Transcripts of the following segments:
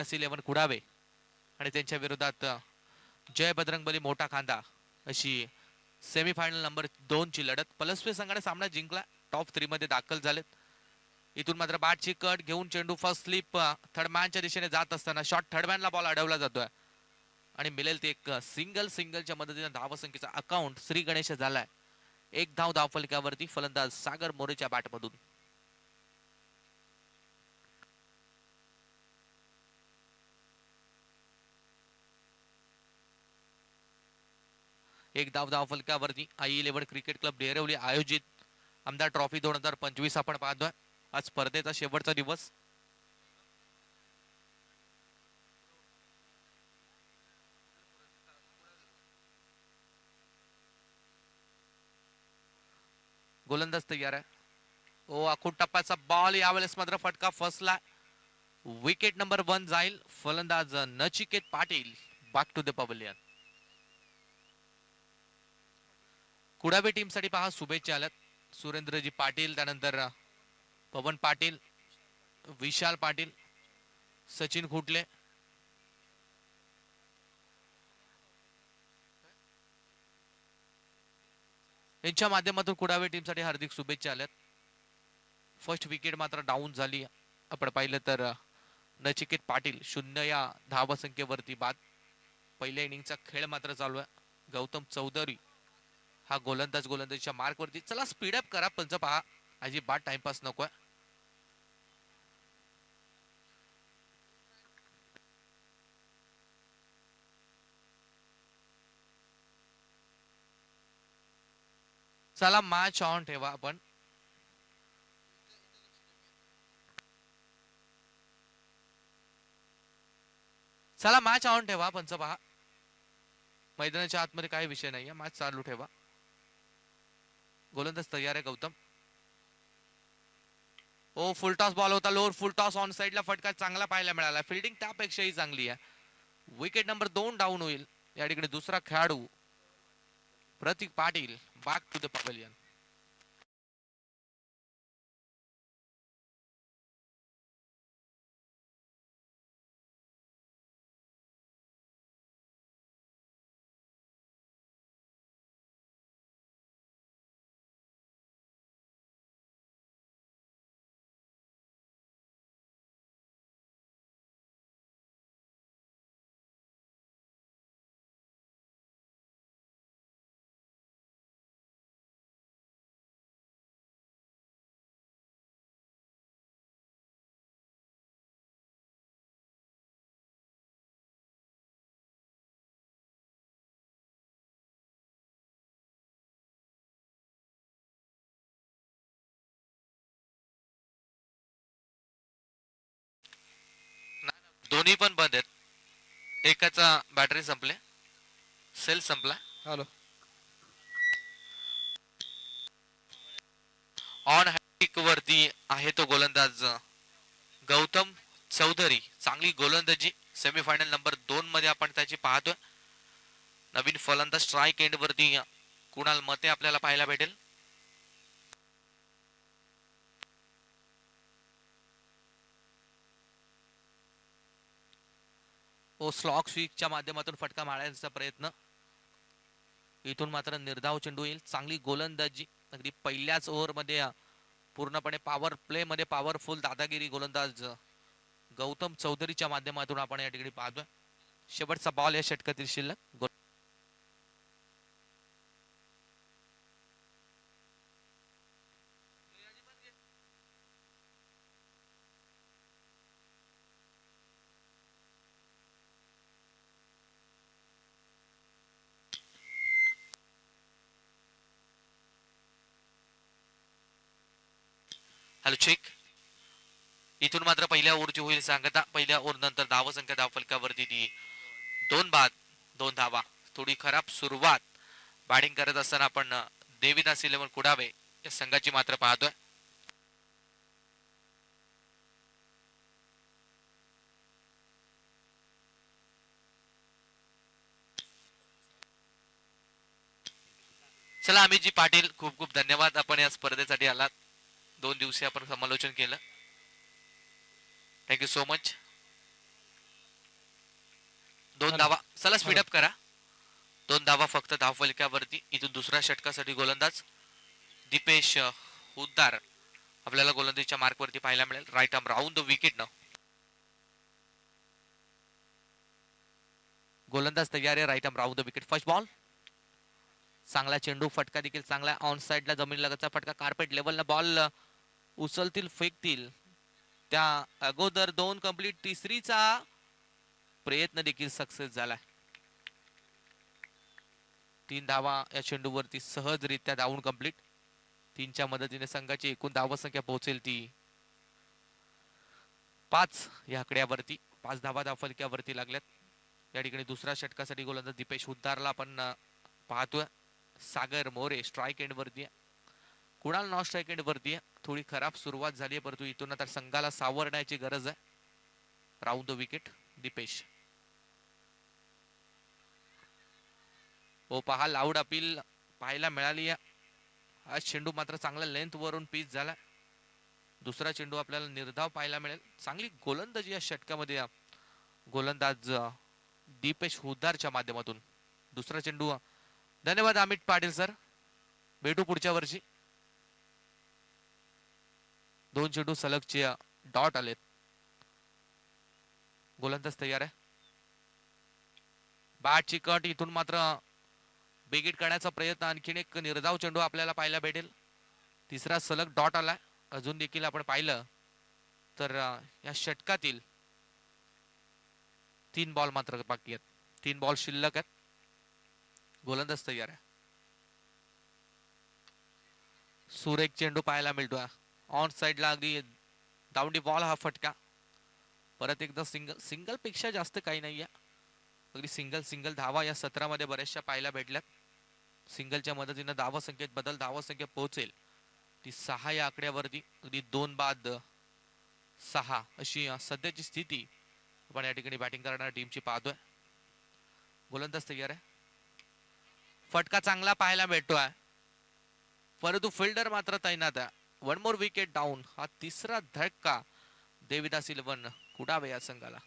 11 कुडावे आणि त्यांच्या विरोधात जय बजरंगबली मोठा खांदा अशी सेमीफायनल नंबर 2 ची लढत. पलसवे संघाने सामना जिंकला, टॉप 3 मध्ये दाखल झालेत. इथून मात्र बॅटची कट घेऊन चेंडू फर्स्ट स्लिप थर्ड मॅनच्या दिशेने जात असताना शॉट थर्ड मॅनला बॉल अडवला जातोय आणि मिळेल ते एक सिंगलच्या मदतीने धावसंख्येचा अकाउंट श्री गणेश झालाय. एक धाव धावफलकावरती फलंदाज सागर मोरेच्या बॅटमधून. एक धावफलकावरती I11 क्रिकेट क्लब डेरवली आयोजित आमदार ट्रॉफी 2025 आपण पाहतोय. आज स्पर्धेचा शेवटचा दिवस. गोलंदाज तयार आहे. ओ आखूड टप्प्याचा बॉल यावेळेस मात्र फटका फसला. विकेट नंबर 1 जाईल. फलंदाज Nachiket Patil back to the pavilion. Kudave team साठी पहा शुभेच्छा आल्यात. सुरेंद्रजी पाटील, त्यानंतर पवन पाटील, विशाल पाटील, सचिन खुटले, यांच्या माध्यमातून कुडावे टीम साठी हार्दिक शुभेच्छा आल्यात. फर्स्ट विकेट मात्र डाऊन झाली. आपण पाहिलं तर नचिकेत पाटील 0 या धावसंख्येवरती बाद. पहिल्या इनिंगचा खेळ मात्र चालू आहे. गौतम चौधरी हा गोलंदाजीच्या मार्कवरती. चला स्पीडअप करा पंच, पहा अजिबात टाइमपास नकोय. चला मॅच ऑन ठेवा आपण. चला मॅच ऑन ठेवा पंच, पहा मैदानाच्या आतमध्ये काही विषय नाहीये. मॅच चालू ठेवा. गोलंदाज तयार आहे गौतम. ओ फुल टॉस बॉल होता, लोअर फुल टॉस ऑन साइडला फटका चांगला पाहायला मिळाला. फिल्डिंग त्यापेक्षाही चांगली आहे. विकेट नंबर 2 डाऊन होईल. या ठिकाणी दुसरा खेळाडू Pratik Patil back to the pavilion. दोन्ही पण बंद आहेत. एकाचा बॅटरी संपले, सेल संपला. हॅलो, ऑन हॅटिक वरती आहे तो गोलंदाज गौतम चौधरी. चांगली गोलंदाजी सेमीफायनल नंबर 2 मध्ये आपण त्याची पाहतोय. नवीन फलंदाज स्ट्राईक एंड वरती कुणाल मते आपल्याला पाहायला भेटेल. ओ स्लॉक स्वीकच्या माध्यमातून फटका मारण्याचा प्रयत्न. इथून मात्र निर्धाव चेंडू येईल. चांगली गोलंदाजी अगदी पहिल्याच ओव्हर मध्ये पूर्णपणे पॉवर प्ले मध्ये पॉवरफुल दादागिरी गोलंदाज गौतम चौधरीच्या माध्यमातून आपण या ठिकाणी पाहतोय. शेवटचा बॉल या षटकातील शिल्लक. Hello check. इथून मात्र पहिल्या ओव्हरची होईल सांगता. पहिल्या ओव्हर नंतर धावसंख्या धावफलकावरती ती 2 बाद 2 धावा. थोडी खराब सुरुवात बॅटिंग करत असताना आपण देवीदास 11 कुडावे या संघाची मात्र पाहतोय. चला अमितजी पाटील, खूप खूप धन्यवाद. आपण या स्पर्धेसाठी आलात. 2 दिवसीय आपण समालोचन केलं. Thank you so much. 2 धावा. चला स्पीडअप करा. 2 धावा फक्त धावफलकावरती. इथून दुसऱ्या षटकासाठी गोलंदाज दीपेश हुद्दार आपल्याला गोलंदाजीच्या मार्कवरती पाहायला मिळेल. Right arm round the wicket न. गोलंदाज तयार आहे. Right arm round the wicket. First ball. चांगला चेंडू. फटका देखील चांगला. ऑन साइडला जमीन लगतचा फटका. कार्पेट लेवलला बॉल उचलतील फेकतील त्या अगोदर 2 कंप्लीट. तिसरीचा प्रयत्न देखील सक्सेस झाला. 3 धावा या चेंडूवरती सहजरित्या धावून कंप्लीट. 3च्या मदतीने संघाची एकूण धावा संख्या पोहोचेल ती 5 या आकड्यावरती. 5 धावा धावफलकावरती लागल्यात. या ठिकाणी दुसऱ्या षटकासाठी गोलंदाज दीपेश हुद्दारला आपण पाहतोय. सागर मोरे स्ट्राईक एंड वरती आहे. कुणाल नॉन स्ट्राईक एंड वरती आहे. थोडी खराब सुरुवात झाली आहे परंतु इथून आता संघाला सावरण्याची गरज आहे. Round the wicket Dipesh. ओ पहा लाऊड अपील पाहायला मिळाली आहे. हा चेंडू मात्र चांगला लेंथ वरून पिच झाला. दुसरा चेंडू आपल्याला निर्धाव पाहायला मिळेल. चांगली गोलंदाजी या षटकामध्ये गोलंदाज दीपेश हुद्दारच्या माध्यमातून. दुसरा चेंडू. धन्यवाद अमित पाटील सर. भेटू पुढच्या वर्षी. 2 चेंडू सलगचे डॉट आलेत. गोलंदाज तयार आहे. बॅटची कट. इथून मात्र बेगीट करण्याचा प्रयत्न. आणखीन एक निर्धाव चेंडू आपल्याला पाहायला भेटेल. तिसरा सलग डॉट आला. अजून देखील आपण पाहिलं तर या षटकातील 3 बॉल मात्र बाकी आहेत. 3 बॉल शिल्लक आहेत. गोलंदाज तयार आहे. सुरेख चेंडू पाहायला मिळतोय. ऑन साइडला अगदी दावडी बॉल. हा फटका परत एकदा सिंगल पेक्षा जास्त काही नाहीये. अगदी सिंगल धावा या सत्रामध्ये बऱ्याचशा पाहायला भेटल्यात. सिंगलच्या मदतीने धावा संख्येत बदल. धावा संख्या पोहोचेल ती 6 या आकड्यावरती. अगदी 2 बाद 6 अशी सध्याची स्थिती आपण या ठिकाणी बॅटिंग करणाऱ्या टीमची पाहतोय. गोलंदाज तयार आहे. फटका चांगला पाहायला भेटतोय परंतु फिल्डर मात्र तैनात आहे. 1 मोर विकेट डाऊन. हा तिसरा धक्का देविदास 11 कुडावे या संघाला.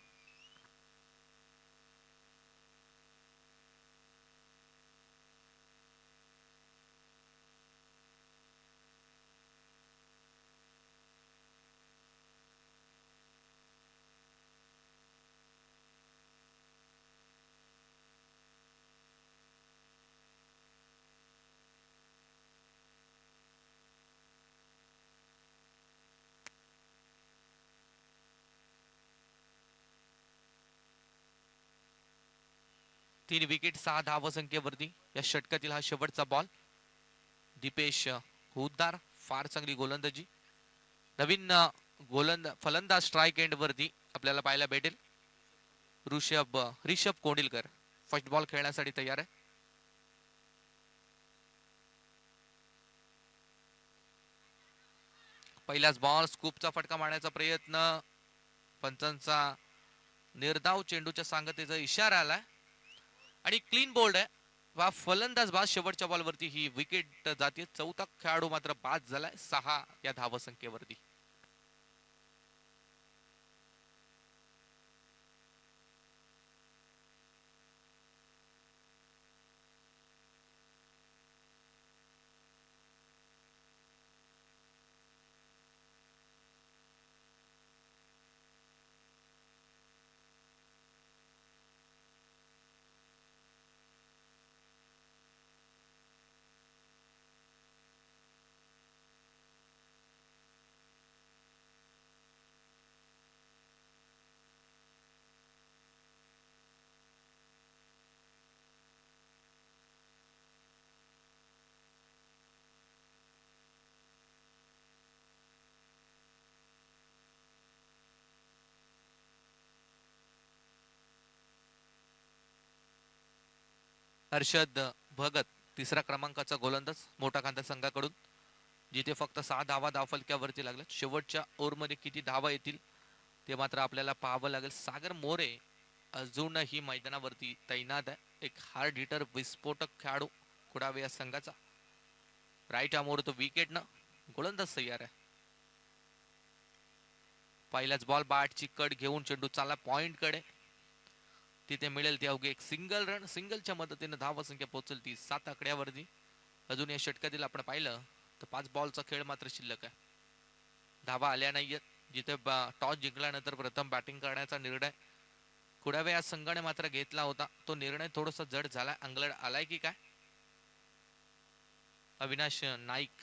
तीन विकेट 6 धाव संख्येवरती या षटकातील हा शेवटचा बॉल. दीपेश हुद्दार फार चांगली गोलंदाजी. नवीन फलंदाज स्ट्राईक एंड वरती आपल्याला पाहायला भेटेल. रिषभ कोंडिलकर फर्स्ट बॉल खेळण्यासाठी तयार आहे. पहिलाच बॉल. स्कूपचा फटका मारण्याचा प्रयत्न. पंचांचा निर्धाव चेंडूच्या सांगतेचा इशारा आलाय आणि क्लीन बोल्ड आहे. वा फलंदाज बाद. शेवटच्या बॉलवरती ही विकेट जाते. चौथा खेळाडू मात्र बाद झालाय 6 या धाव संख्येवरती. हर्षद भगत तिसरा क्रमांकाचा गोलंदाज मोठा खांदा संघाकडून. जिथे फक्त 6 धावा धावफलकावरती लागल्यात. शेवटच्या ओव्हरमध्ये किती धावा येतील ते मात्र आपल्याला पाहावं लागेल. सागर मोरे अजूनही मैदानावरती तैनात आहे. एक हार्ड हिटर विस्फोटक खेळाडू कुडावे या संघाचा. राईट आर्मवर तो विकेट न गोलंदाज तयार आहे. पहिलाच बॉल. बॅटची कट घेऊन चेंडू चालला पॉइंट कडे. तिथे मिळेल ती अवघी एक सिंगल रन. सिंगलच्या मदतीने धावसंख्या पोहोचेल ती 7 आकड्यावरती. अजून या षटकातील आपण पाहिलं तर 5 बॉलचा खेळ मात्र शिल्लक आहे. धावा आल्या नाहीयेत. जिथे टॉस जिंकल्यानंतर प्रथम बॅटिंग करण्याचा निर्णय कुडावे या संघाने मात्र घेतला होता, तो निर्णय थोडासा जड झाला. अंगलट आलाय की काय? अविनाश नाईक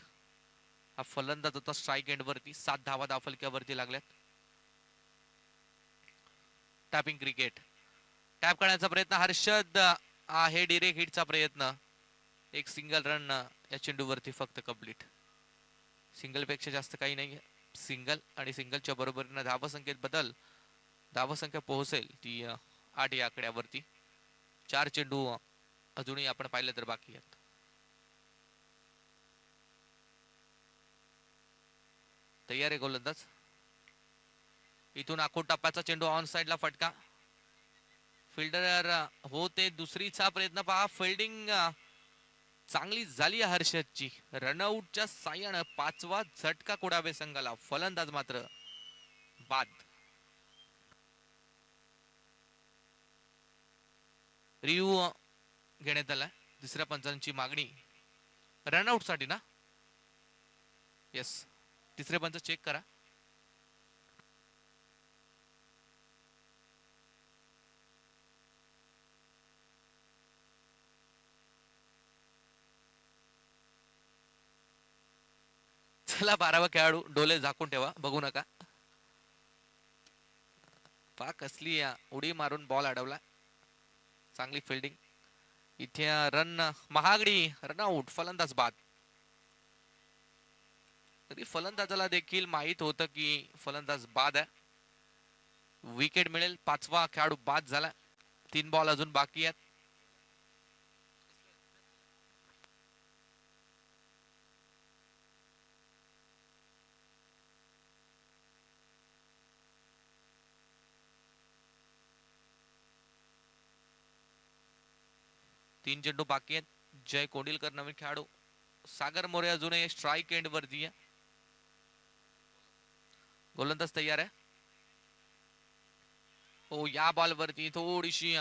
हा फलंदाज होता स्ट्राईक एंड वरती. 7 धावा धावफलक्यावरती लागल्यात. टॅपिंग क्रिकेट टॅप करण्याचा प्रयत्न हर्षद आहे. डिरेक्ट हिटचा प्रयत्न. एक सिंगल रन या चेंडूवरती फक्त कंप्लीट. सिंगल पेक्षा जास्त काही नाही. सिंगल आणि सिंगलच्या बरोबरीने धावसंख्येत बदल. धावसंख्या पोहोचेल ती 8 या आकड्यावरती. 4 चेंडू अजूनही आपण पाहिलं तर बाकी आहेत. तयार आहे गोलंदाज. इथून आखूड टप्प्याचा चेंडू ऑन साइडला फटका. फिल्डर होते. दुसरीचा प्रयत्न पहा. फिल्डिंग चांगली झाली हर्षदची. रनआउटच्या साह्यानं 5वा झटका कुडावे संघाला. फलंदाज मात्र बाद. रिव्ह्यू घेण्यात आलाय. दुसऱ्या पंचांची मागणी रनआउट साठी ना. येस, तिसरे पंच चेक करा. चला 12वा खेळाडू. डोले झाकून ठेवा, बघू नका. पा कसली उडी मारून बॉल अडवला. चांगली फिल्डिंग. इथे रन महागडी. रनआउट. फलंदाज बाद. तरी फलंदाजाला देखील माहित होतं की फलंदाज बाद आहे. विकेट मिळेल. 5वा खेळाडू बाद झाला. 3 बॉल अजून बाकी आहेत. तीन चेंडू बाकी आहेत. जय कोंडिलकर नवीन खेळाडू. सागर मोरे अजूनही स्ट्राईक एंड वरती आहे. गोलंदाज तयार आहे. हो, या बॉल वरती थोडीशी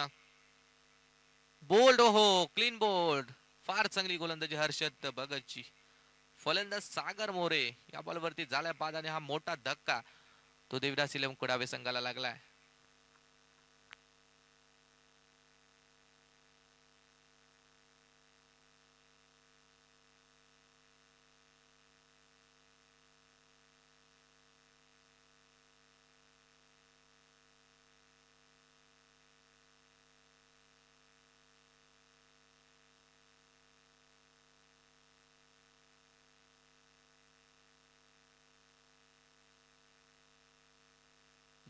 बोल्ड. हो, क्लीन बोल्ड. फार चांगली गोलंदाजी हर्षद भगतची. फलंदाज सागर मोरे या बॉल वरती झालाय बाद. आणि हा मोठा धक्का तो देवदास इलेव्हन कुडावे संघाला लागलाय.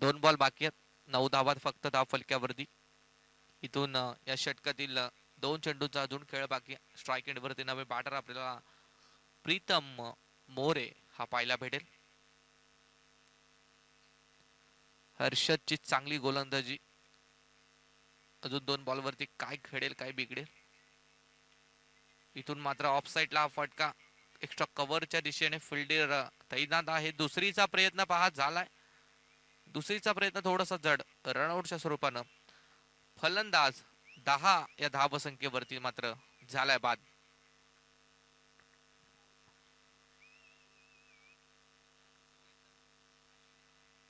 दोन बॉल बाकी आहेत. 9 धावा फक्त धाव फलक्यावरती. इथून या षटकातील 2 चेंडूंचा अजून खेळ बाकी. स्ट्राईक एंड वरती नवे बॅटर आपल्याला प्रीतम मोरे हा पाहायला भेटेल. हर्षदची चांगली गोलंदाजी. अजून 2 बॉल वरती काय खेळेल काय बिघडेल. इथून मात्र ऑफ साइडला हा फटका. एक्स्ट्रा कव्हरच्या दिशेने फिल्डर तैनात आहे. दुसरीचा प्रयत्न पहा झालाय. दुसरीचा प्रयत्न थोडासा जड. रनआउटच्या स्वरूपानं फलंदाज 10 या धावसंख्येवरती मात्र झालाय बाद.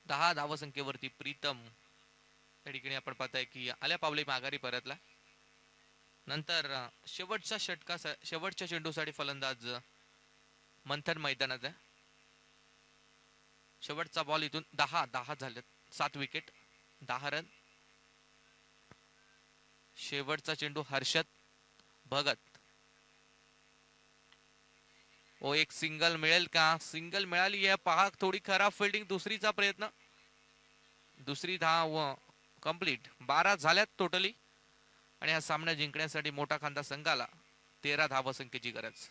दहा धावसंख्येवरती प्रीतम या ठिकाणी आपण पाहताय की आल्या पावले माघारी परतला. नंतर शेवटच्या षटका शेवटच्या चेंडूसाठी फलंदाज मंथन मैदानात आहे. शेवटचा बॉल. इथून 10 झाले. 7 विकेट 10 रन. शेवटचा चेंडू हर्षद भगत. ओ, एक सिंगल मिळेल का. सिंगल मिळाली आहे. पहा थोडी खराब फिल्डिंग. दुसरीचा प्रयत्न. दुसरी धाव कंप्लीट. 12 झाल्यात टोटली. आणि हा सामना जिंकण्यासाठी मोठा खांदा संघाला 13 धावसंख्येची गरज.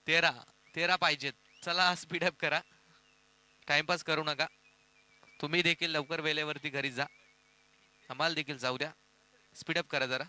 13 13 पाहिजेत. चला स्पीडअप करा, टाइमपास करू नका. तुम्ही देखील लवकर वेळेवरती घरी जा, आम्हाला देखील जाऊ द्या. स्पीडअप करा जरा.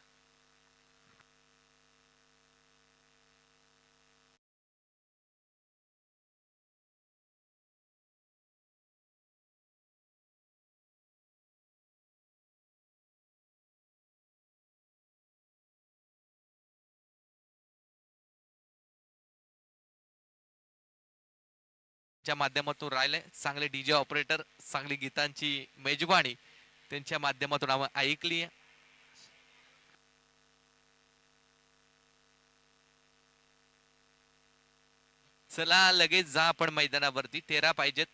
च्या माध्यमातून राहिले चांगले डीजे ऑपरेटर, चांगली गीतांची मेजवानी त्यांच्या माध्यमातून आम्ही ऐकली. चला लगेच जा आपण मैदानावरती. 13 पाहिजेत.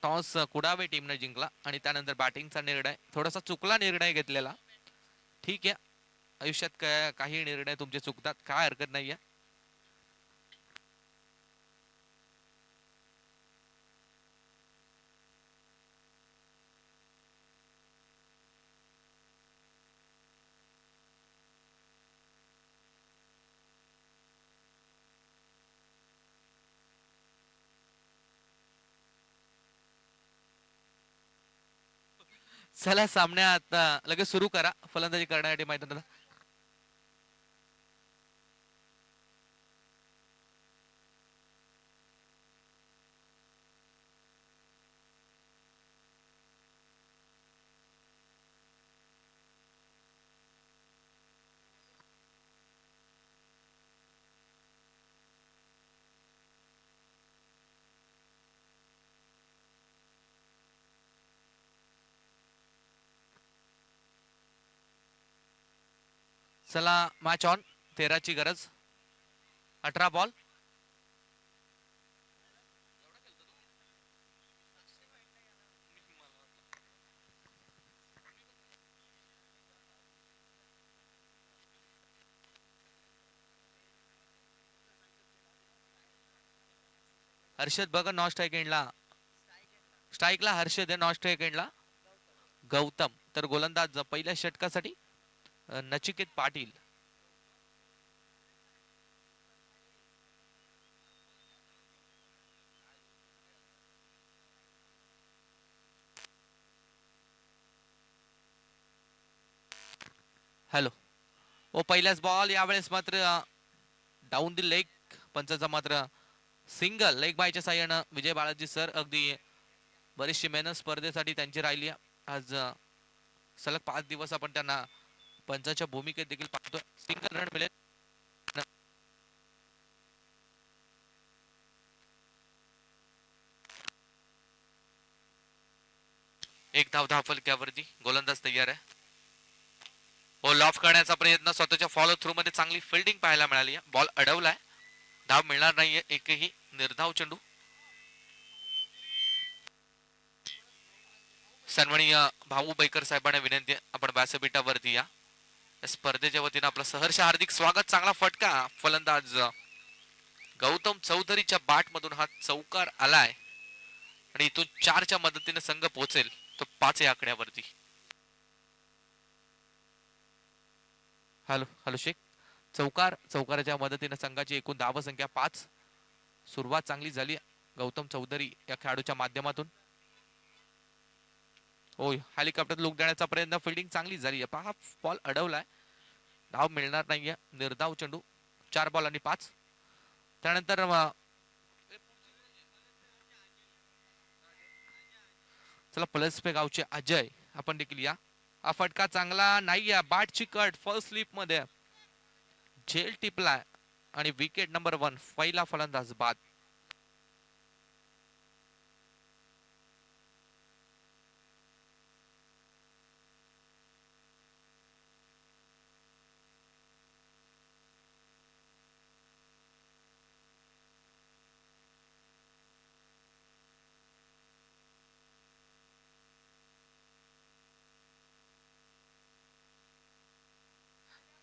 टॉस कुडावे टीमने जिंकला आणि त्यानंतर बॅटिंगचा निर्णय थोडासा चुकला निर्णय घेतलेला. ठीक आहे, आयुष्यात काही निर्णय तुमचे चुकतात, काय हरकत नाहीये. चला सामन्या आता लगेच सुरू करा फलंदाजी करण्यासाठी मैदानात. चला मॅच ऑन. 13 ची गरज. 18 बॉल. हर्षद बघा नॉन स्ट्राईक एंडला. स्ट्राईकला हर्षद आहे, नॉन स्ट्राईक एंडला गौतम. तर गोलंदाज पहिल्या षटकासाठी नचिकेत पाटील. हॅलो. ओ पहिल्याच बॉल. यावेळेस मात्र डाऊन दी लेग. पंचाचा मात्र सिंगल. लेग बायच्या साह्यानं विजय बाळाजी सर अगदी बरीचशी मेहनत स्पर्धेसाठी त्यांची राहिली. आज सलग 5 दिवस आपण त्यांना पंचाच्या भूमिकेत देखील पाहतोय. सिंगल रन मिळेल. एक धाव फलक्यावरती. गोलंदाज तयार आहे. बॉल ऑफ करण्याचा प्रयत्न, स्वतःच्या फॉलो थ्रू मध्ये चांगली फिल्डिंग पाहायला मिळाली. बॉल अडवलाय, धाव मिळणार नाहीये एकही. निर्धाव चेंडू. सन्माननीय भाऊ बैकर साहेबांना विनंती आहे, आपण व्यासपीठावरती या. स्पर्धेच्या वतीनं आपलं सहर्ष हार्दिक स्वागत. चांगला फटका. फलंदाज गौतम चौधरीच्या बॅट मधून हा चौकार आलाय आणि इथून 4च्या मदतीने संघ पोहोचेल तो 5 या आकड्यावरती. Hello hello Shaikh. चौकाराच्या मदतीने संघाची एकूण धाव संख्या 5. सुरुवात चांगली झाली गौतम चौधरी या खेळाडूच्या माध्यमातून. होय, हेलिकॉप्टर लुक देण्याचा प्रयत्न. फिल्डिंग चांगली झाली. हा बॉल अडवलाय, धाव मिळणार नाहीये. निर्धाव चेंडू. 4 बॉल आणि 5. त्यानंतर चला पलसपे गावचे अजय आपण देखील या. हा फटका चांगला नाही. बॅटची कट फर्स्ट स्लिप मध्ये झेल टिपलाय आणि विकेट नंबर 1. पहिला फलंदाज बाद.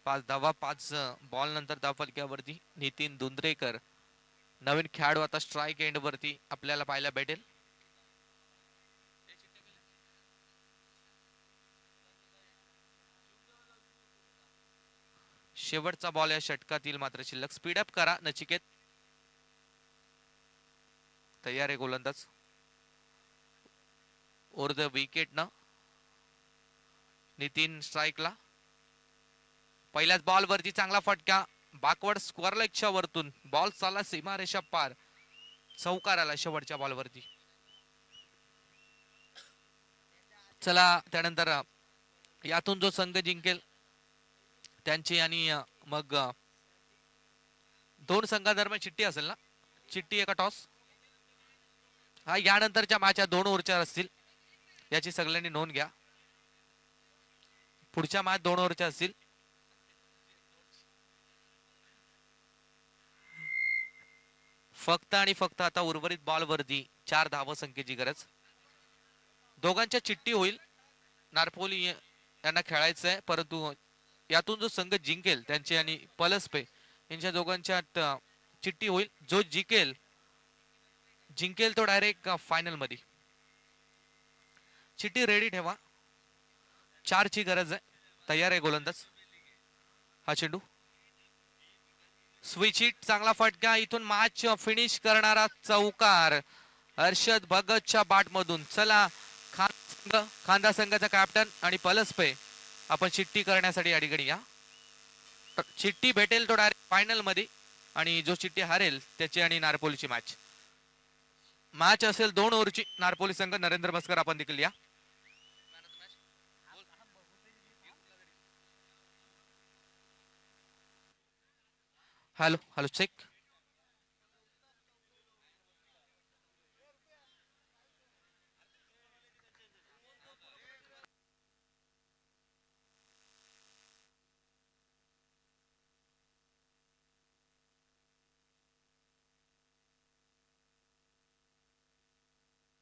पाच धावा 5 बॉल नंतर धाव फलक्यावरती नितीन दुंद्रेकर. नवीन खेळाडू आता स्ट्राईक एंड वरती आपल्याला पाहायला भेटेल. शेवटचा बॉल या षटकातील मात्र शिल्लक. स्पीडअप करा नचिकेत. तयार आहे गोलंदाज. ओर द विकेट ना नितीन स्ट्राईकला. पहिल्याच बॉल वरती चांगला फटका. बॅकवर्ड स्क्वेअर लेगच्या वरतून बॉल चालला सीमारेषा पार. चौकार आला शेवटच्या बॉल वरती. चला त्यानंतर यातून जो संघ जिंकेल त्यांची आणि मग दोन संघादरम्यान चिठ्ठी असेल ना. चिठ्ठी एका टॉस. हा यानंतरच्या मॅच 2 ओव्हरच्या असतील याची सगळ्यांनी नोंद घ्या. पुढच्या मॅच 2 ओव्हरच्या असतील. फक्त आणि फक्त आता उर्वरित बॉल वरती 4 धावसंख्येची गरज. दोघांच्या चिठ्ठी होईल. नारपोली यांना खेळायचं आहे परंतु यातून जो संघ जिंकेल त्यांचे आणि पलसपे यांच्या दोघांच्या चिठ्ठी होईल. जो जिंकेल तो डायरेक्ट फायनल मध्ये. चिठ्ठी रेडी ठेवा. 4 ची गरज आहे. तयार आहे गोलंदाज. हा चेंडू स्विच हिट. चांगला फटका. इथून मॅच फिनिश करणारा चौकार हर्षद भगतच्या बॅट मधून. चला खांदा संघाचा कॅप्टन आणि पलसपे आपण चिठ्ठी करण्यासाठी अडीगडी या. चिठ्ठी भेटेल तो डायरेक्ट फायनल मध्ये आणि जो चिठ्ठी हारेल त्याची आणि नारपोलीची मॅच असेल 2 ओव्हरची. नारपोली संघ नरेंद्र मस्कर आपण देखील या. Hello hello check.